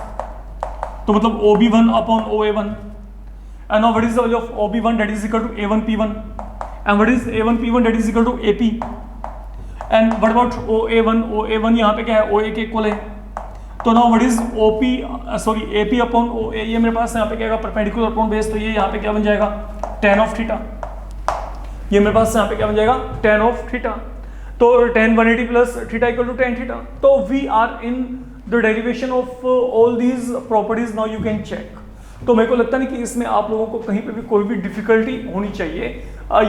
तो मतलब OB1 upon OA1। And now what is the value of OB1 that is equal to A1 P1 and what is A1 P1 that is equal to AP and what about OA1 यहाँ पे क्या है OA के equal है। तो now what is AP upon OA, ये मेरे पास यहाँ पे क्या आएगा परपेंडिकुलर अपॉन बेस, तो ये यहाँ पे क्या बन जाएगा tan ऑफ थीटा, ये मेरे पास यहाँ पे क्या बन जाएगा tan ऑफ थीटा। तो tan 180 plus theta equal to tan theta. तो we are in the derivation of all these properties, now you can check. तो मेरे को लगता नहीं कि इसमें आप लोगों को कहीं पे भी कोई भी डिफिकल्टी होनी चाहिए,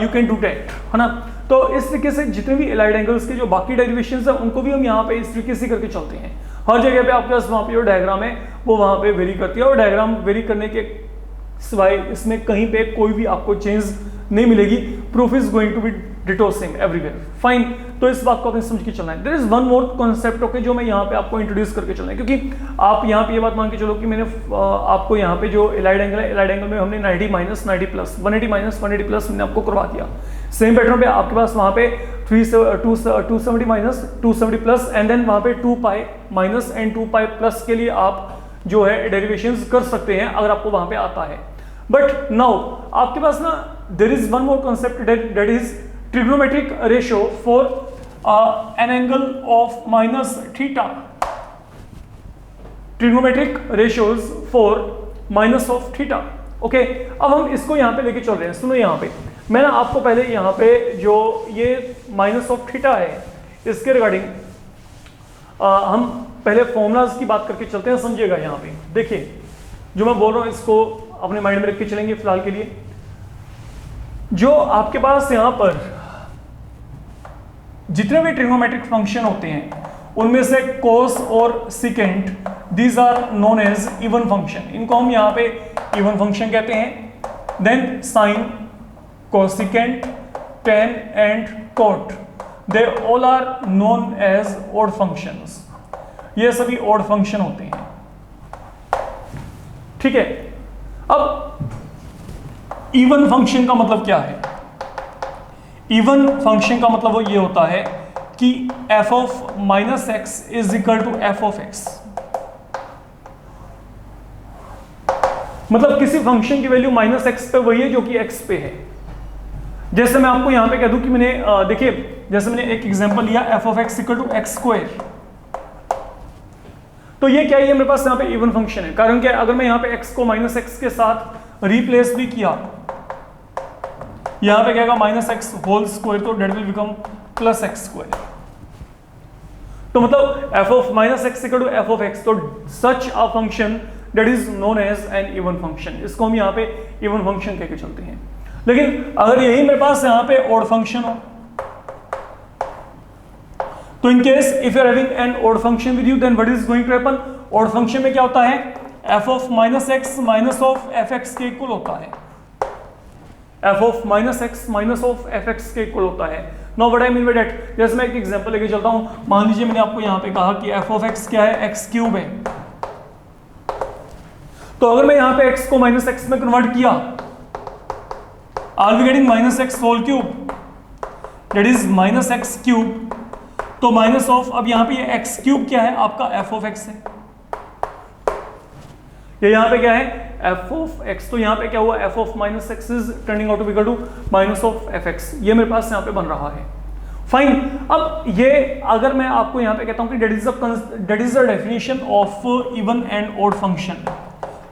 यू कैन डू दैट, है ना। तो इस तरीके से जितने भी एलाइड एंगल्स के जो बाकी डेरिवेशंस हैं उनको भी हम यहाँ पे इस तरीके से करके चलते हैं। हर जगह पे आपके पास वहाँ पे जो डायग्राम है वो वहाँ पे वेरी करती है, और डायग्राम वेरी करने के सिवाय इसमें कहीं पे कोई भी आपको चेंज नहीं मिलेगी। Proof is going to be ditto same everywhere, fine. तो इस बात को आपने समझ के चलना है। There is one more concept okay जो मैं यहाँ पे आपको इंट्रोड्यूस करके चलना है, क्योंकि आप यहाँ पे ये बात मान के चलो कि मैंने आपको यहाँ पे जो एलाइड एंगल है, एलाइड एंगल में हमने 90 माइनस 90 प्लस 180 माइनस 180 प्लस मैंने आपको करवा दिया। सेम पैटर्न पे आपके पास वहाँ पे 270 माइनस 270 प्लस एंड देन वहाँ पे 2 pi minus and 2 pi plus के लिए आप जो है डेरिवेशंस कर सकते हैं अगर आपको वहाँ पे आता है। बट नाउ आपके पास ना there is one more concept that is trigonometric ratio for an angle of minus theta, trigonometric ratios for minus of theta। Okay, अब हम इसको यहाँ पे लेके चल रहे हैं। सुनो यहाँ पे मैंने आपको पहले यहाँ पे जो ये माइनस ऑफ थीटा है इसके रिगार्डिंग हम पहले फॉर्मूलाज की बात करके चलते हैं, समझिएगा। यहाँ पे देखिए जो मैं बोल रहा हूँ इसको अपने माइंड में रख के चलेंगे फिलहाल के लिए। जो आपके पास यहाँ पर जितने भी ट्रिग्नोमेट्रिक फंक्शन होते हैं उनमें से कोस और secant these are known as even function, इनको हम यहाँ पे इवन फंक्शन कहते हैं। Then sine, cosecant, tan and cot they all are known as odd functions, ये सभी ऑड फंक्शन होते हैं। ठीक है, अब इवन फंक्शन का मतलब क्या है? इवन फंक्शन का मतलब वो ये होता है कि f of minus X is equal to f of x, मतलब किसी फंक्शन की वैल्यू माइनस एक्स पे वही है जो कि x पे है। जैसे मैं आपको यहां पे कह दूं कि मैंने देखिए जैसे मैंने एक एग्जांपल लिया f of x equal to X square, तो ये क्या है? मेरे पास यहां पे इवन फंक्शन है। कारण क्या है? अगर मैं यहां पे x को माइनस एक्स के साथ रिप्लेस भी किया, यहां पे क्या आएगा? माइनस एक्स होल स्क्वायर, तो that will become plus X square. तो मतलब f of minus X equal to f of x, तो such a function that is known as an even function, इसको हम यहाँ पे इवन फंक्शन कह के चलते हैं। लेकिन अगर यही मेरे पास यहाँ पे ऑड फंक्शन हो, तो in case if you are having an odd function with you, then what is going to happen? Odd function में क्या होता है? f of minus X minus of F X के इक्वल होता है, f of minus X minus of F X के equal होता है। Now what I mean by that, जैसे मैं एक एग्जांपल लेके चलता हूं। मान लीजिए मैंने आपको यहां पे कहा कि f ऑफ x क्या है? x क्यूब है। तो अगर मैं यहां पे x को माइनस एक्स में कन्वर्ट किया, are we getting minus X whole cube, that is minus X cube. तो माइनस ऑफ, अब यहां पे ये x क्यूब क्या है? आपका f ऑफ x है। ये यहां पे क्या है? f of x। तो यहां पे क्या हुआ? f of minus X is turning out to be equal to minus of F X. ये मेरे पास यहां पे बन रहा है। फाइन। अब ये अगर मैं आपको यहां पे कहता हूं कि that is the definition of even and odd function,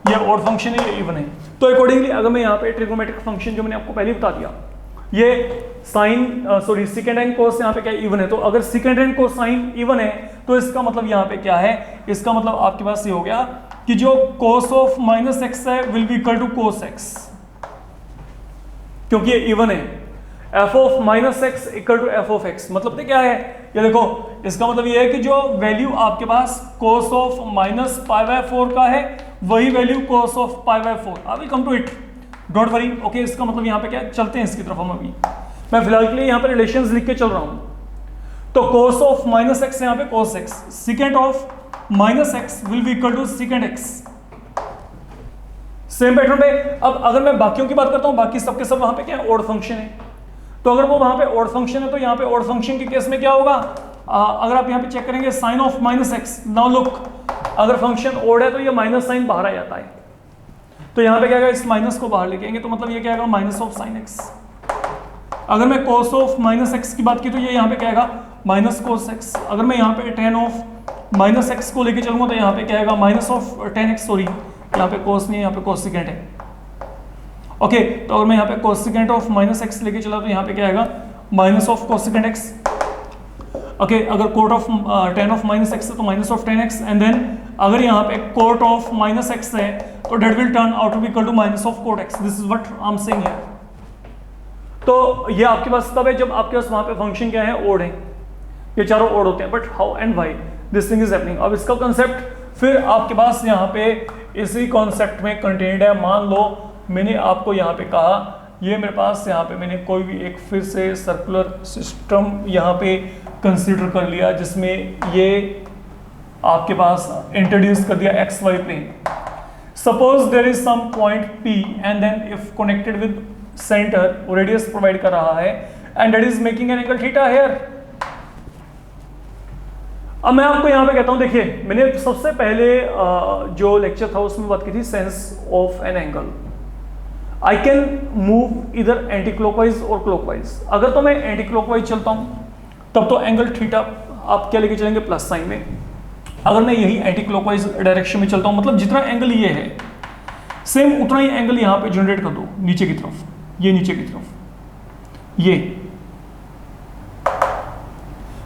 ये ऑड फंक्शन है, ये इवन है। तो अकॉर्डिंगली अगर मैं यहाँ पे ट्रिग्नोमेट्रिक फंक्शन जो मैंने आपको पहले बता दिया, ये साइन सिकेंड एंड कोस यहाँ पे क्या इवन है, तो अगर सिकेंड एंड कोसाइन इवन है तो इसका मतलब यहाँ पे क्या है? इसका मतलब आपके पास ये हो गया कि जो cos ऑफ माइनस एक्स है will be equal to cos x, क्योंकि ये इवन है। f of minus X equal to f of x, मतलब क्या है? ये देखो, इसका मतलब ये है कि जो वैल्यू आपके पास cos of minus pi by 4 का है, वही value cos of pi by 4। I will come to it, don't worry. Okay, इसका मतलब यहाँ पे क्या है? चलते हैं इसकी तरफ हम। अभी मैं फिलहाल के लिए यहाँ पे रिलेशंस लिख के चल रहा हूँ। तो cos ऑफ माइनस एक्स यहाँ पे cos x, secant of minus X will be equal to secant X. Same pattern पे अब अगर मैं बाकियों की बात करता हूं, बाकी सबके सब वहां पे क्या है? ऑड फंक्शन है। तो अगर वो वहां पे ऑड फंक्शन है तो यहाँ पे ऑड फंक्शन के केस में क्या होगा? अगर आप यहाँ पे चेक करेंगे sine of minus X, now look, अगर फंक्शन ऑड है तो ये माइनस साइन बाहर आ जाता है। तो यहाँ पे क्या आएगा? इस माइनस को बाहर लेके आएंगे, तो मतलब ये क्या आएगा? Minus of sine x. अगर मैं cos ऑफ माइनस एक्स की बात की तो ये यहाँ पे क्या आएगा? Minus cos x. अगर मैं यहाँ पे tan ऑफ माइनस एक्स को लेके चलूंगा तो यहाँ पे क्या आएगा? Minus of tan x. Sorry, यहाँ पे cos नहीं है, यहाँ पे कोसिकेंट है। ओके, तो अगर मैं यहाँ पे कोसिकेंट ऑफ माइनस एक्स लेके चला तो यहाँ पे क्या आएगा? Minus of cosecant X. Okay, अगर cot of tan of minus X है तो minus of tan X, and then अगर यहाँ पे कोट ऑफ माइनस एक्स है तो that will turn out to be equal to minus of cot X. This is what I am saying here. तो ये आपके पास तब है जब आपके पास वहां पे फंक्शन क्या है? ओड है। ये चारों ओड होते हैं, but how and why this thing is happening. अब इसका कॉन्सेप्ट फिर आपके पास यहाँ पे इसी कॉन्सेप्ट में कंटेन्ड है। मान लो मैंने आपको यहाँ पे कहा ये मेरे पास यहाँ पे मैंने कोई भी एक फिर से सर्कुलर सिस्टम यहाँ पे कंसीडर कर लिया, जिसमें ये आपके पास इंट्रोड्यूस कर दिया X Y plane. Suppose there is some point P and then if connected with centre, radius provide कर रहा है and that is making an angle theta here. अब मैं आपको यहाँ पे कहता हूँ, देखिए मैंने सबसे पहले जो लेक्चर था उसमें बात की थी sense of an angle. I can move इधर एंटी क्लॉकवाइज और क्लॉकवाइज। अगर तो मैं एंटी क्लॉकवाइज चलता हूँ तब तो एंगल थीटा आप क्या लेके चलेंगे, प्लस साइन में। अगर मैं यही एंटी क्लॉकवाइज डायरेक्शन में चलता हूँ, मतलब जितना एंगल ये है सेम उतना ही एंगल यहाँ पे जनरेट कर दो नीचे की तरफ, ये नीचे की तरफ, ये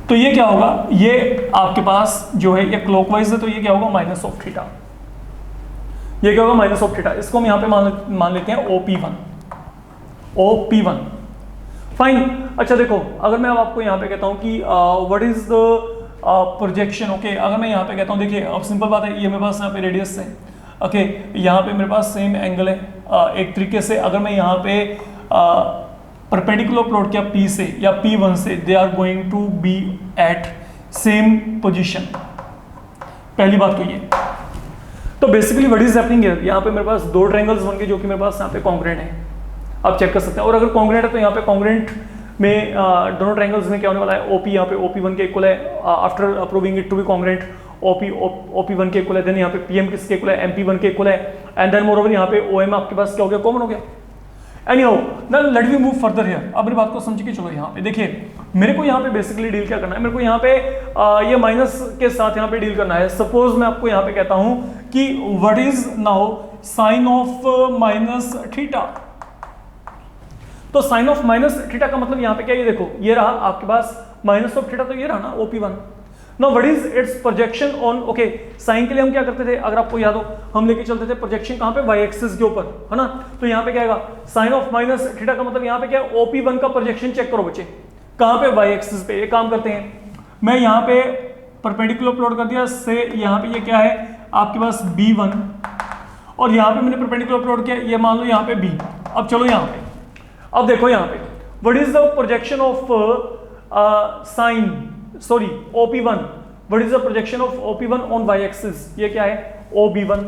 तो ये क्या होगा, ये आपके पास जो है ये क्लॉकवाइज है, तो ये क्या होगा माइनस ऑफ थीटा। ये क्या होगा माइनस ऑफ थीटा। इसको हम यहाँ पे मान लेते हैं OP1 फाइन। अच्छा देखो, अगर मैं अब आपको यहाँ पे कहता हूँ कि what is the projection, okay अगर मैं यहाँ पे कहता हूँ, देखिए अब सिंपल बात है, ये मेरे पास यहाँ पे रेडियस है, ओके यहाँ पे मेरे पास सेम एंगल है। एक तरीके से अगर मैं यहाँ पे परपेंडिकुलर प्लॉट किया P से या P1 से, they are going to be at same position. पहली बात तो ये, तो basically what is happening here, यहाँ पे मेरे पास दो ट्रायंगल्स बन गए जो कि मेरे पास यहाँ पे कॉन्ग्रुएंट है, आप चेक कर सकते हैं। और अगर कॉन्ग्रुएंट है तो यहाँ पे कॉन्ग्रुएंट में दोनों ट्रायंगल्स में क्या होने वाला है, OP यहाँ पे OP1 के इक्वल है, after proving it to be congruent OP1 के इक्वल है, देन यहाँ पे PM किसके इक्वल है, MP1 के इक्वल है, एंड देन मोरओवर यहाँ पे OM आपके पास क्या हो गया, कॉमन हो गया। Anyhow, now let me move further here। अब मेरी बात को समझ के चलो, यहाँ पे देखिए मेरे को यहाँ पे बेसिकली डील क्या करना है, मेरे को यहाँ पे ये माइनस के साथ यहाँ पे डील करना है। सपोज मैं आपको यहाँ पे कहता हूँ कि what is now sine of minus theta. तो साइन ऑफ माइनस थीटा का मतलब यहाँ पे क्या, ये देखो ये रहा आपके पास माइनस ऑफ थीटा, तो ये रहा ना OP1। Now what is its projection on, okay sine के लिए हम क्या करते थे, अगर आपको याद हो हम लेके चलते थे प्रोजेक्शन कहाँ पे, वाई एक्सिस के ऊपर, है ना। तो यहाँ पे क्या आएगा साइन ऑफ माइनस थीटा का मतलब यहाँ पे क्या है, OP1 का प्रोजेक्शन चेक करो बच्चे, कहाँ पे, वाई एक्सिस पे। एक काम करते हैं, मैं यहाँ पे परपेंडिकुलर प्लॉट कर दिया से, यहाँ पे ये क्या है आपके पास B1, और यहाँ पे मैंने परपेंडिकुलर प्लॉट किया, ये मान लो यहाँ पे B। अब चलो यहाँ पे, अब देखो यहाँ पे what is the projection of sine, sorry OP1, what is the projection of OP1 on Y axis, ये क्या है OB1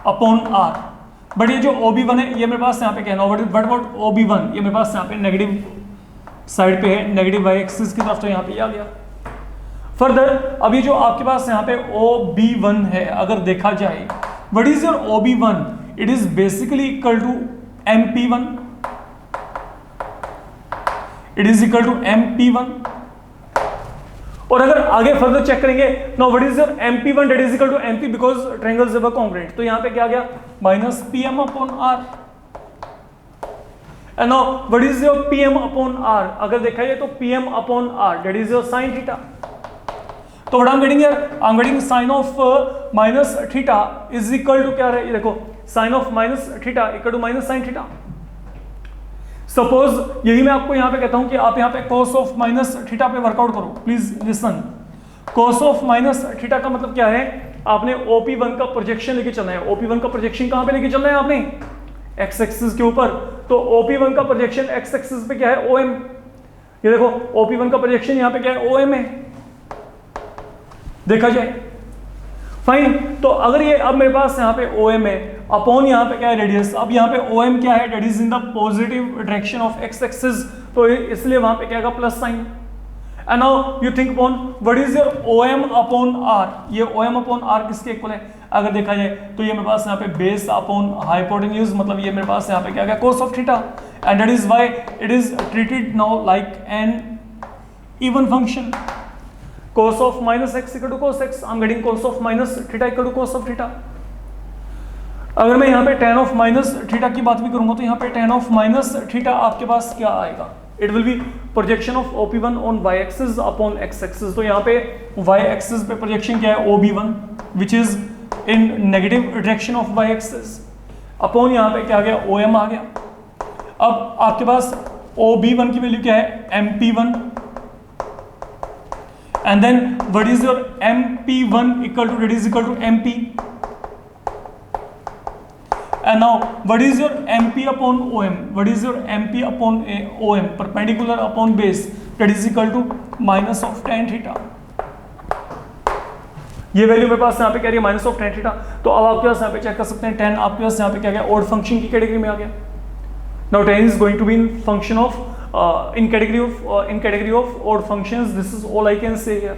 अपॉन R। बट ये जो OB1 है ये मेरे पास यहाँ पे कहना, व्हाट अबाउट OB1, ये मेरे पास यहाँ पे नेगेटिव साइड पे है, नेगेटिव वाई एक्सिस की तरफ, तो यहाँ पे आ गया। फर्दर अब ये जो आपके पास यहाँ पे OB1 है, अगर देखा जाए what is your OB1, it is basically equal to MP1, it is equal to MP1। और अगर आगे फर्दर चेक करेंगे, now what is your MP1 that is equal to MP because triangles were congruent, तो यहां पे क्या आ गया minus PM upon R। And now what is your PM upon R, अगर देखा जाए तो PM upon R that is your sin theta. तो what I am getting here, I am getting sin of minus theta is equal to क्या है, ये देखो sin of minus theta equal to minus sin theta. Suppose यही मैं आपको यहाँ पे कहता हूं कि आप यहाँ पे cos ऑफ माइनस थीटा पे वर्कआउट करो, please listen. cos of minus theta का मतलब क्या है, आपने OP1 का प्रोजेक्शन लेके चलना है। OP1 का प्रोजेक्शन कहां पे लेके चलना है आपने, x एक्सिस के ऊपर। तो OP1 का प्रोजेक्शन x एक्सिस पे क्या है, OM। ये देखो OP1 का प्रोजेक्शन यहाँ पे क्या है, OM है, देखा जाए फाइन। तो अगर ये अब मेरे पास यहाँ पे OM है, अपॉन यहाँ पे क्या है रेडियस, अब यहाँ पे OM क्या है, that is in the positive direction of x axis, तो इसलिए वहां पे क्या आएगा plus sign. And now you think upon what is your OM upon R, ये OM अपॉन R किसके इक्वल है, अगर देखा जाए तो ये मेरे पास यहाँ पे बेस अपॉन हाइपोटेन्यूज, मतलब ये मेरे पास यहाँ पे क्या गया cos of theta, and that is why it is treated now like an even function. cos of minus x equal to cos x, I'm getting cos of minus theta equal to cos of theta। अगर मैं यहाँ पे tan of minus theta की बात भी करूंगा तो यहाँ पे tan of minus theta आपके पास क्या आएगा, it will be projection of OP1 on y axis upon x axis। तो यहाँ पे y axis पे projection क्या है OB1 which is in negative direction of y axis upon यहाँ पे क्या आ गया OM आ गया। अब आपके पास OB1 की वैल्यू क्या है MP1, and then what is your MP1 equal to, that is equal to MP, and now what is your MP upon OM, what is your MP upon OM, perpendicular upon base, that is equal to minus of tan theta. ये वैल्यू मेरे पास यहाँ पे क्या रही है, minus of tan theta. तो अब आपके पास यहाँ पे चेक कर सकते हैं, tan आपके पास यहाँ पे क्या गया, ऑड फंक्शन की कैटेगरी में आ गया। Now tan is going to be in function of in category of odd functions, this is all I can say here।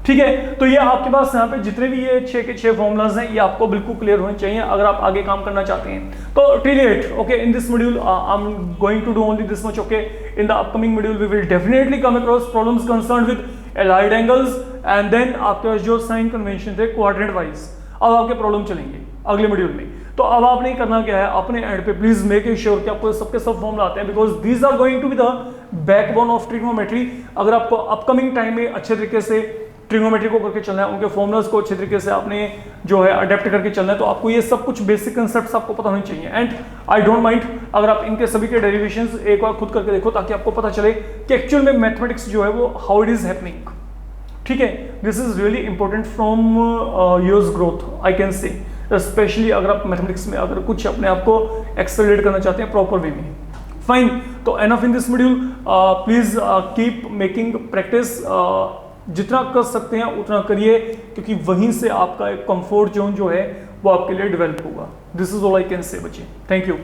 ठीक है, तो ये आपके पास यहाँ पे जितने भी ये 6 के 6 फॉर्मूलाज हैं, ये आपको बिल्कुल क्लियर होने चाहिए अगर आप आगे काम करना चाहते हैं। तो till it okay, in this module I am going to do only this much. Okay, in the upcoming module we will definitely come across problems concerned with allied angles and then आपके पास जो sign convention थे quadrant wise, अब आपके problem चलेंगे अगले module में। तो अब आपने करना क्या है, अपने एंड पे प्लीज मेक श्योर कि आपको सबके सब फॉर्मूला आते हैं, because these are going to be the backbone of trigonometry. अगर आपको अपकमिंग टाइम में अच्छे तरीके से ट्रिग्नोमेट्री को करके चलना है, उनके फॉर्मूलाज को अच्छे तरीके से आपने जो है अडेप्ट करके चलना है, तो आपको ये सब कुछ बेसिक कंसेप्ट्स आपको पता होने चाहिए। एंड आई डोंट माइंड अगर आप इनके सभी के डेरिवेशंस एक बार खुद करके देखो, ताकि आपको पता चले कि एक्चुअल में मैथमेटिक्स जो है वो हाउ इट इज हैपनिंग। ठीक है, this is really important from yours growth I can से, स्पेशली अगर आप मैथमेटिक्स में अगर कुछ अपने आप को एक्सेलरेट करना चाहते हैं प्रॉपर वे में। फाइन, तो enough in this module, please keep making practice, जितना कर सकते हैं उतना करिए, क्योंकि वहीं से आपका एक कंफर्ट जोन जो है वो आपके लिए डेवलप होगा। This is all I can से बच्चे, थैंक यू।